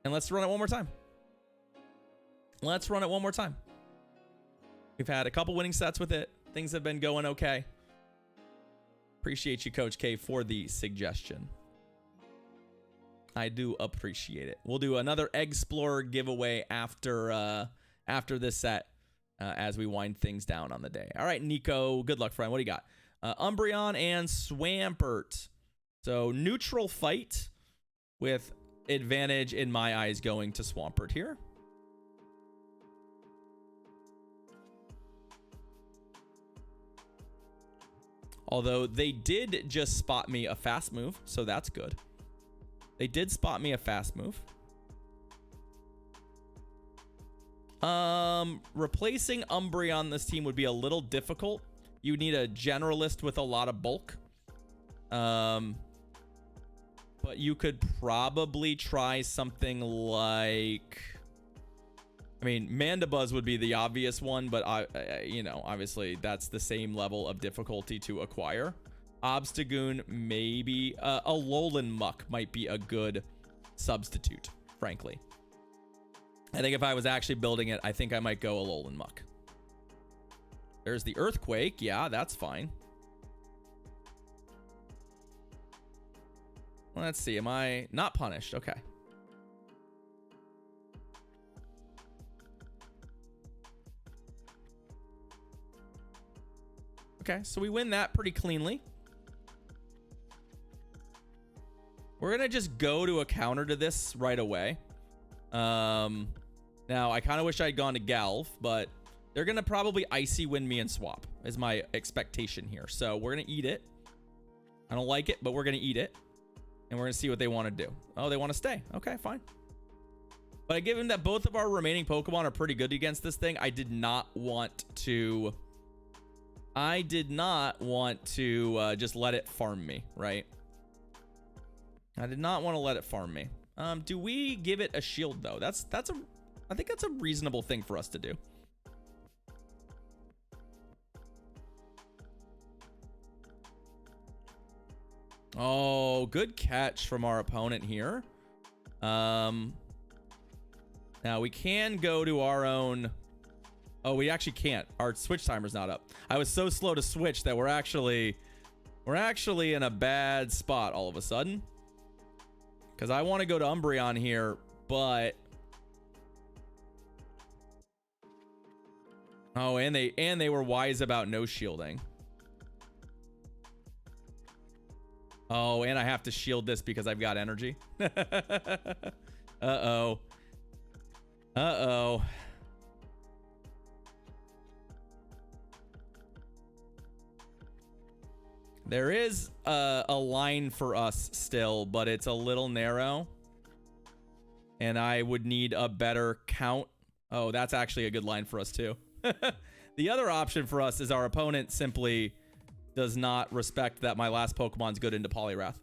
And let's run it one more time. Let's run it one more time. We've had a couple winning sets with it. Things have been going okay. Appreciate you, Coach K, for the suggestion. I do appreciate it. We'll do another Explorer giveaway after this set as we wind things down on the day. All right, Nico, good luck, friend. What do you got? Umbreon and Swampert. So neutral fight with advantage in my eyes going to Swampert here. Although they did just spot me a fast move, so that's good. They did spot me a fast move. Replacing Umbreon on this team would be a little difficult. You need a generalist with a lot of bulk. But you could probably try something like... I mean, Mandibuzz would be the obvious one, but you know, obviously that's the same level of difficulty to acquire. Obstagoon, maybe. A Alolan Muck might be a good substitute, frankly. I think if I was actually building it, I think I might go Alolan Muck. There's the Earthquake. Yeah, that's fine. Let's see. Am I not punished? Okay. Okay, so we win that pretty cleanly. We're gonna just go to a counter to this right away. Now I kind of wish I'd gone to Galv, but they're gonna probably Icy Wind me and swap is my expectation here. So we're gonna eat it. I don't like it, but we're gonna eat it, and we're gonna see what they want to do. Oh, they want to stay. Okay, fine. But given that both of our remaining Pokemon are pretty good against this thing, I did not want to just let it farm me, right? I did not want to let it farm me. Do we give it a shield though? I think that's a reasonable thing for us to do. Oh, good catch from our opponent here. Now we can go to our own. Oh, we actually can't. Our switch timer's not up. I was so slow to switch that we're actually in a bad spot all of a sudden. Because I want to go to Umbreon here, but oh, and they were wise about no shielding. Oh, and I have to shield this because I've got energy. Uh-oh. Uh-oh. There is a line for us still, but it's a little narrow. And I would need a better count. Oh, that's actually a good line for us too. The other option for us is our opponent simply does not respect that my last Pokemon's good into Poliwrath.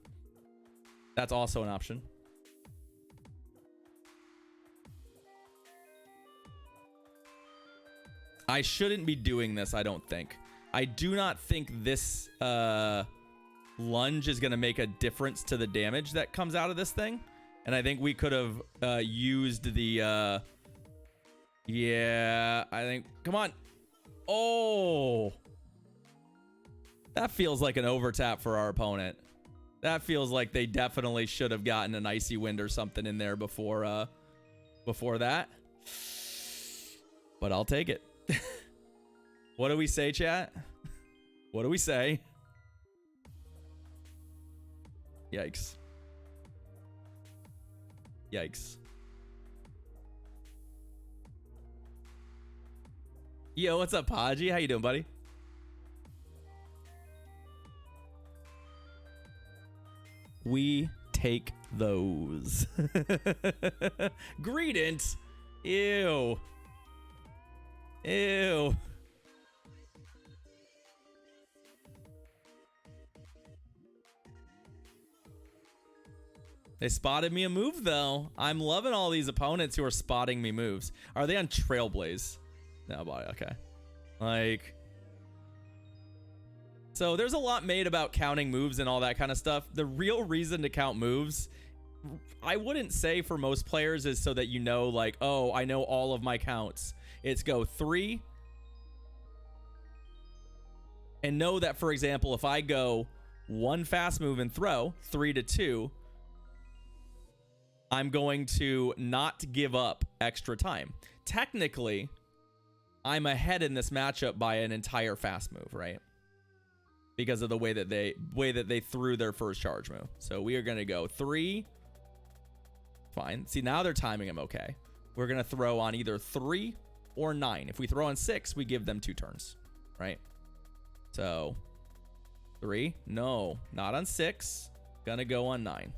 That's also an option. I shouldn't be doing this, I don't think. I do not think this lunge is going to make a difference to the damage that comes out of this thing. And I think we could have used the... yeah, I think... Come on. Oh! That feels like an overtap for our opponent. That feels like they definitely should have gotten an Icy Wind or something in there before that. But I'll take it. What do we say, chat? What do we say? Yikes. Yikes. Yo, what's up, Podgy? How you doing, buddy? We take those. Greedent. Ew. Ew. They spotted me a move, though. I'm loving all these opponents who are spotting me moves. Are they on Trailblaze? No, but okay. Like... So there's a lot made about counting moves and all that kind of stuff. The real reason to count moves I wouldn't say for most players is so that you know, like, oh, I know all of my counts. It's go 3. And know that, for example, if I go 1 fast move and throw 3 to 2, I'm going to not give up extra time. Technically, I'm ahead in this matchup by an entire fast move, right? Because of the way that they threw their first charge move. So we are going to go 3. Fine. See, now they're timing them okay. We're going to throw on either 3 or 9. If we throw on 6, we give them 2 turns, right? So 3. No, not on 6. Gonna go on 9.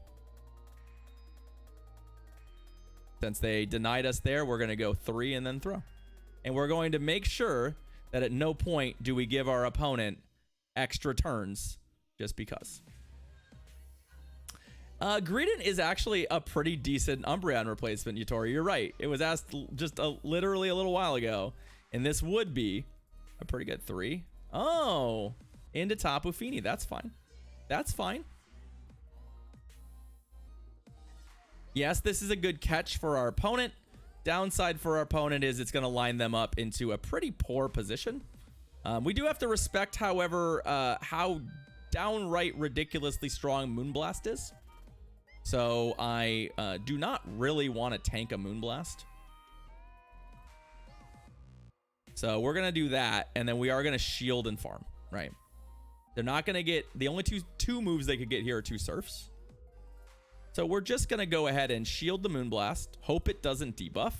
Since they denied us there, we're going to go 3 and then throw. And we're going to make sure that at no point do we give our opponent extra turns just because. Greedent is actually a pretty decent Umbreon replacement, Yutori. You're right. It was asked just literally a little while ago. And this would be a pretty good 3. Oh, into Tapu Fini. That's fine. That's fine. Yes, this is a good catch for our opponent. Downside for our opponent is it's going to line them up into a pretty poor position. We do have to respect, however, how downright ridiculously strong Moonblast is. So I do not really want to tank a Moonblast. So we're going to do that, and then we are going to shield and farm, right? They're not going to get... The only two moves they could get here are 2 Surfs. So we're just going to go ahead and shield the Moonblast. Hope it doesn't debuff.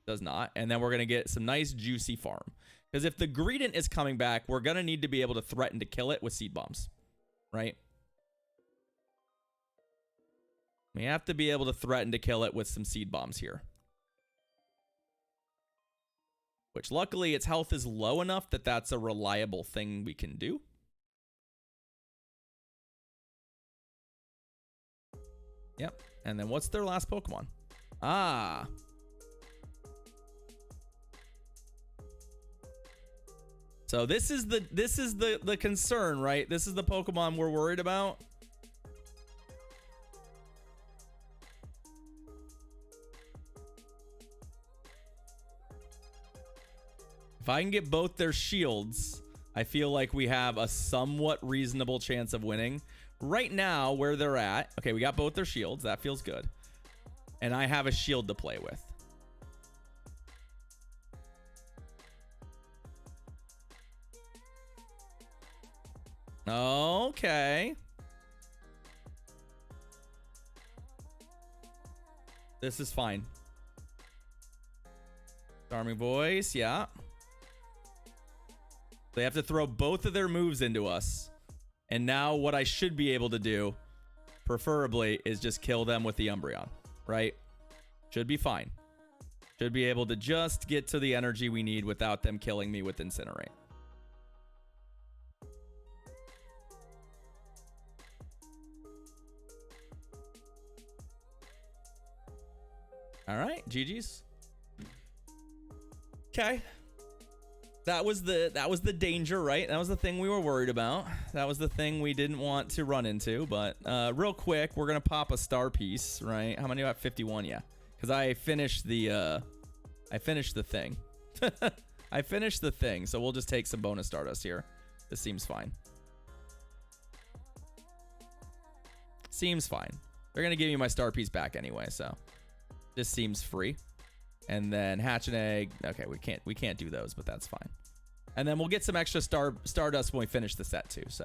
Does not. And then we're going to get some nice juicy farm. Because if the Greedent is coming back, we're going to need to be able to threaten to kill it with Seed Bombs. Right? We have to be able to threaten to kill it with some Seed Bombs here. Which luckily its health is low enough that that's a reliable thing we can do. Yep. And then what's their last Pokemon? Ah. So this is the concern, right? This is the Pokemon we're worried about. If I can get both their shields, I feel like we have a somewhat reasonable chance of winning. Right now, where they're at, okay, we got both their shields. That feels good. And I have a shield to play with. Okay. This is fine. Charming voice, yeah. They have to throw both of their moves into us. And now what I should be able to do, preferably, is just kill them with the Umbreon, right? Should be fine. Should be able to just get to the energy we need without them killing me with Incinerate. All right, GG's. Okay. That was the danger, right? That was the thing we were worried about. That was the thing we didn't want to run into. But real quick, we're gonna pop a star piece, right? How many do I have? 51, yeah. Because I finished the thing. I finished the thing, so we'll just take some bonus Stardust here. This seems fine. Seems fine. They're gonna give me my star piece back anyway, so this seems free. And then hatch an egg. Okay, we can't do those, but that's fine. And then we'll get some extra Stardust when we finish the set too. So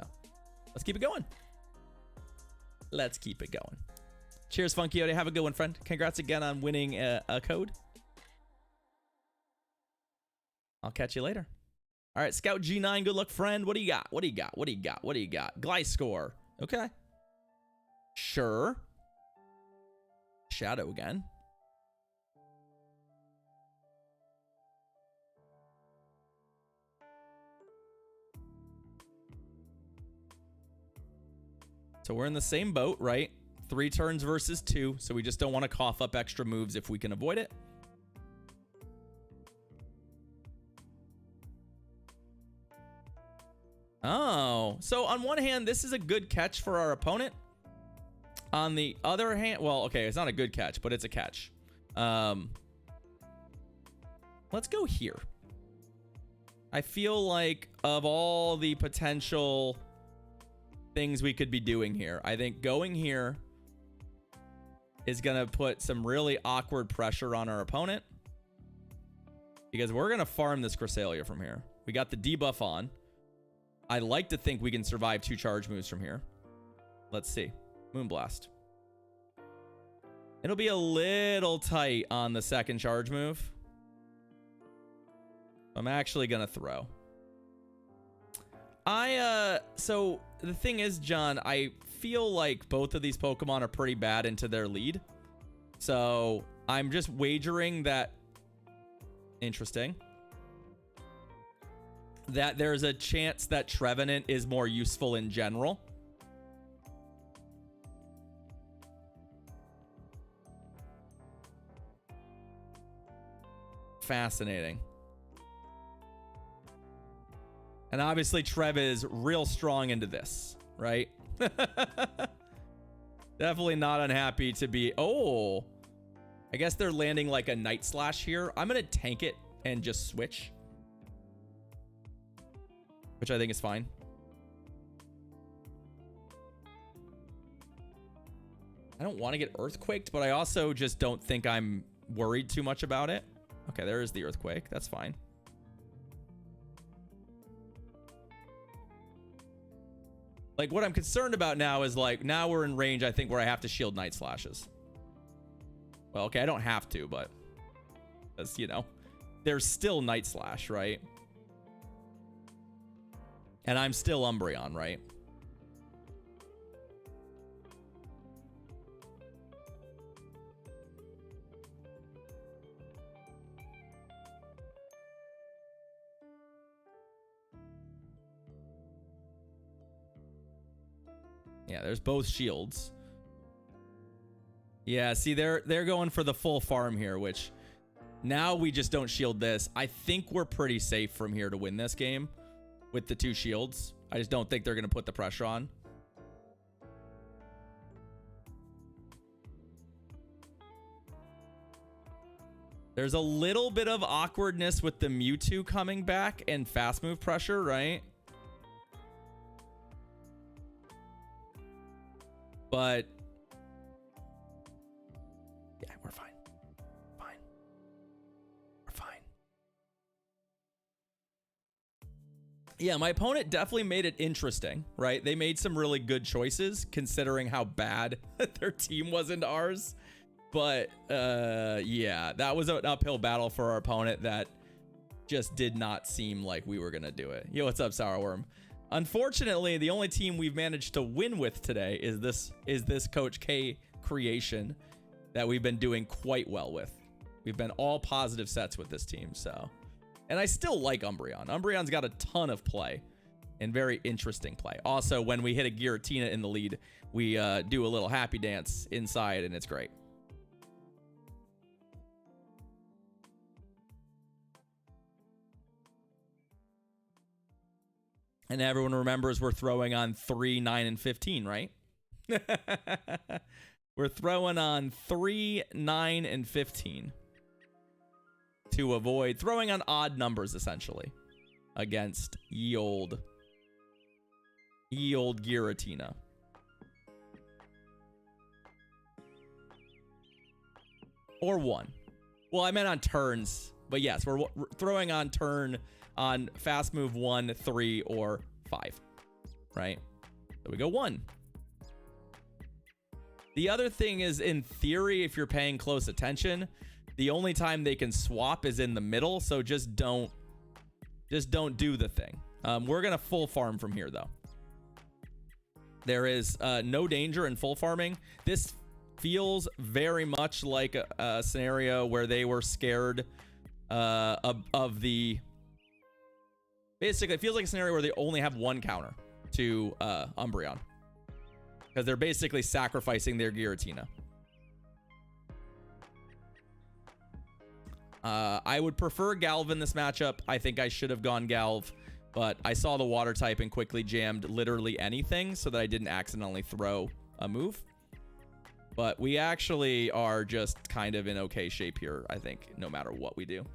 let's keep it going. Let's keep it going. Cheers, Funky Ode. Have a good one, friend. Congrats again on winning a code. I'll catch you later. All right, Scout G9. Good luck, friend. What do you got? What do you got? What do you got? What do you got? Gliscor. Okay. Sure. Shadow again. So we're in the same boat, right? 3 turns versus 2. So we just don't want to cough up extra moves if we can avoid it. Oh, so on one hand, this is a good catch for our opponent. On the other hand, well, okay, it's not a good catch, but it's a catch. Let's go here. I feel like of all the potential things we could be doing here, I think going here is going to put some really awkward pressure on our opponent, because we're going to farm this Cresselia from here. We got the debuff on. I like to think we can survive 2 charge moves from here. Let's see. Moonblast. It'll be a little tight on the second charge move. I'm actually going to throw. So the thing is, John, I feel like both of these Pokemon are pretty bad into their lead. So I'm just wagering that, interesting, that there's a chance that Trevenant is more useful in general. Fascinating. And obviously Trev is real strong into this, right? Definitely not unhappy to be... Oh, I guess they're landing like a Night Slash here. I'm going to tank it and just switch, which I think is fine. I don't want to get Earthquaked, but I also just don't think I'm worried too much about it. Okay, there is the Earthquake. That's fine. Like, what I'm concerned about now is, like, now we're in range, I think, where I have to shield Night Slashes. Well, okay, I don't have to, but... As, you know, there's still Night Slash, right? And I'm still Umbreon, right? Yeah, there's both shields. Yeah, see, they're going for the full farm here, which now we just don't shield this. I think we're pretty safe from here to win this game with the 2 shields. I just don't think they're going to put the pressure on. There's a little bit of awkwardness with the Mewtwo coming back and fast move pressure, right? But yeah, we're fine. Fine. We're fine. Yeah, my opponent definitely made it interesting, right? They made some really good choices considering how bad their team was into ours. But yeah, that was an uphill battle for our opponent that just did not seem like we were gonna do it. Yo, what's up, Sourworm? Unfortunately, the only team we've managed to win with today is this Coach K creation that we've been doing quite well with. We've been all positive sets with this team, so. And I still like Umbreon. Umbreon's got a ton of play and very interesting play. Also, when we hit a Giratina in the lead, we do a little happy dance inside, and it's great. And everyone remembers we're throwing on 3, 9, and 15, right? We're throwing on 3, 9, and 15 to avoid throwing on odd numbers, essentially, against ye old Giratina. Or 1. Well, I meant on turns, but yes, we're throwing on turn on fast move 1, 3, or 5, right? So we go 1. The other thing is, in theory, if you're paying close attention, the only time they can swap is in the middle, so just don't do the thing. We're gonna full farm from here, though. There is no danger in full farming. This feels very much like a scenario where they were scared of the... Basically, it feels like a scenario where they only have 1 counter to Umbreon, because they're basically sacrificing their Giratina. I would prefer Galv in this matchup. I think I should have gone Galv, but I saw the water type and quickly jammed literally anything so that I didn't accidentally throw a move. But we actually are just kind of in okay shape here, I think, no matter what we do.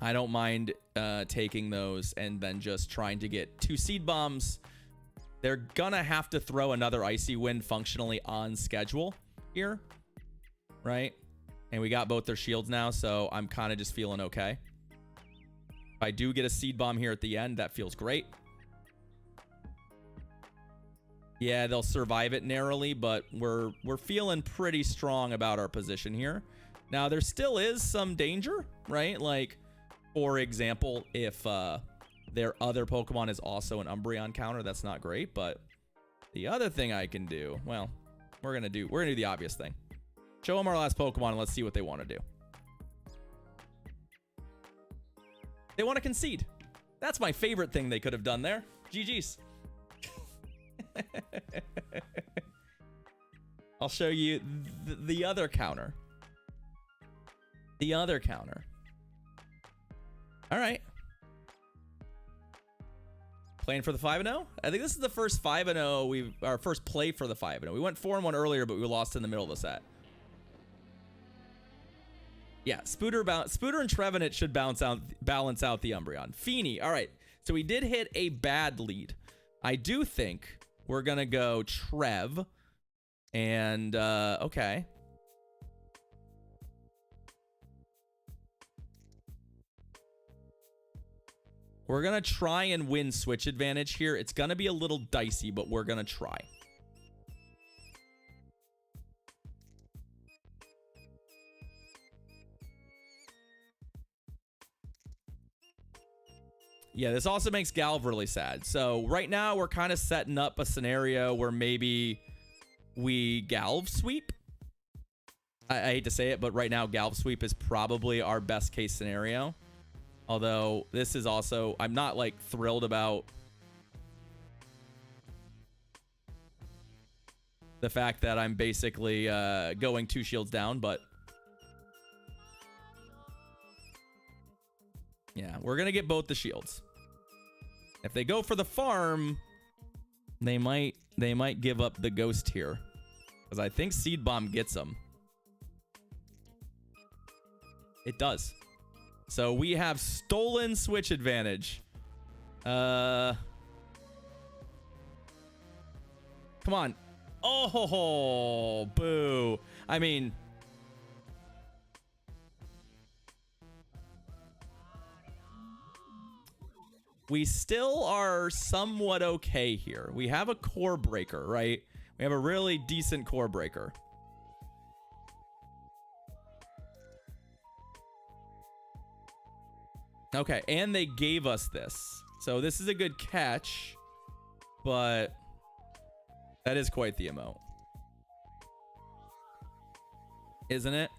I don't mind taking those and then just trying to get 2 seed bombs. They're gonna have to throw another Icy Wind functionally on schedule here, right? And we got both their shields now, so I'm kind of just feeling okay. If I do get a seed bomb here at the end, that feels great. Yeah, they'll survive it narrowly, but we're feeling pretty strong about our position here. Now, there still is some danger, right? Like, for example, if their other Pokemon is also an Umbreon counter, that's not great. But the other thing I can do, well, we're gonna do the obvious thing. Show them our last Pokemon and let's see what they want to do. They want to concede. That's my favorite thing they could have done there. GG's. I'll show you the other counter. The other counter. All right. Playing for the 5-0? I think this is the first 5-0 our first play for the 5-0. We went 4-1 earlier, but we lost in the middle of the set. Yeah, Spooter and Trevenant should balance out the Umbreon. Feeny. All right. So we did hit a bad lead. I do think we're going to go Trev. And, okay. We're going to try and win switch advantage here. It's going to be a little dicey, but we're going to try. Yeah, this also makes Galv really sad. So right now we're kind of setting up a scenario where maybe we Galv sweep. I hate to say it, but right now Galv sweep is probably our best case scenario. Although this is also, I'm not like thrilled about the fact that I'm basically going 2 shields down, but yeah, we're going to get both the shields. If they go for the farm, they might give up the ghost here. Because I think Seed Bomb gets them. It does. So we have stolen switch advantage. Come on. Oh, boo. I mean... we still are somewhat okay here. We have a core breaker, right? We have a really decent core breaker. Okay, and they gave us this. So this is a good catch, but that is quite the emote. Isn't it?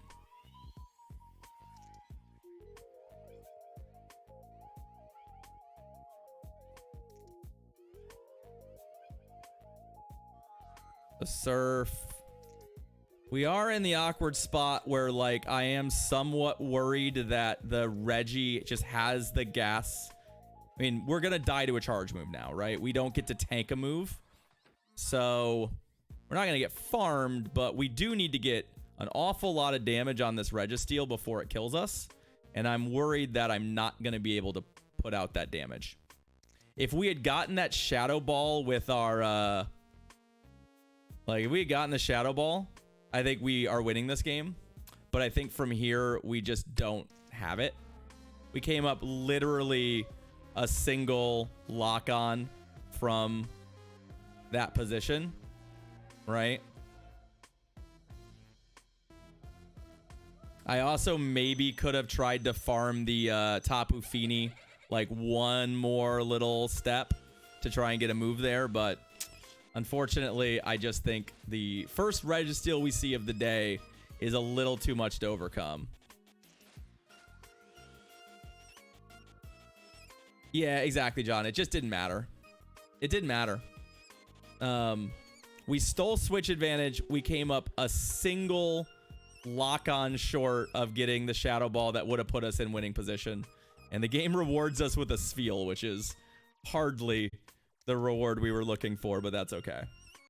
The surf. We are in the awkward spot where, like, I am somewhat worried that the Reggie just has the gas. I mean, we're going to die to a charge move now, right? We don't get to tank a move. So we're not going to get farmed, but we do need to get an awful lot of damage on this Registeel before it kills us. And I'm worried that I'm not going to be able to put out that damage. If we had gotten that Shadow Ball with our... like, if we had gotten the Shadow Ball, I think we are winning this game. But I think from here, we just don't have it. We came up literally a single lock-on from that position, right? I also maybe could have tried to farm the Tapu Fini, like, one more little step to try and get a move there, but... unfortunately, I just think the first Registeel we see of the day is a little too much to overcome. Yeah, exactly, John. It just didn't matter. It didn't matter. We stole switch advantage. We came up a single lock-on short of getting the Shadow Ball that would have put us in winning position. And the game rewards us with a Spheal, which is hardly the reward we were looking for, but that's okay.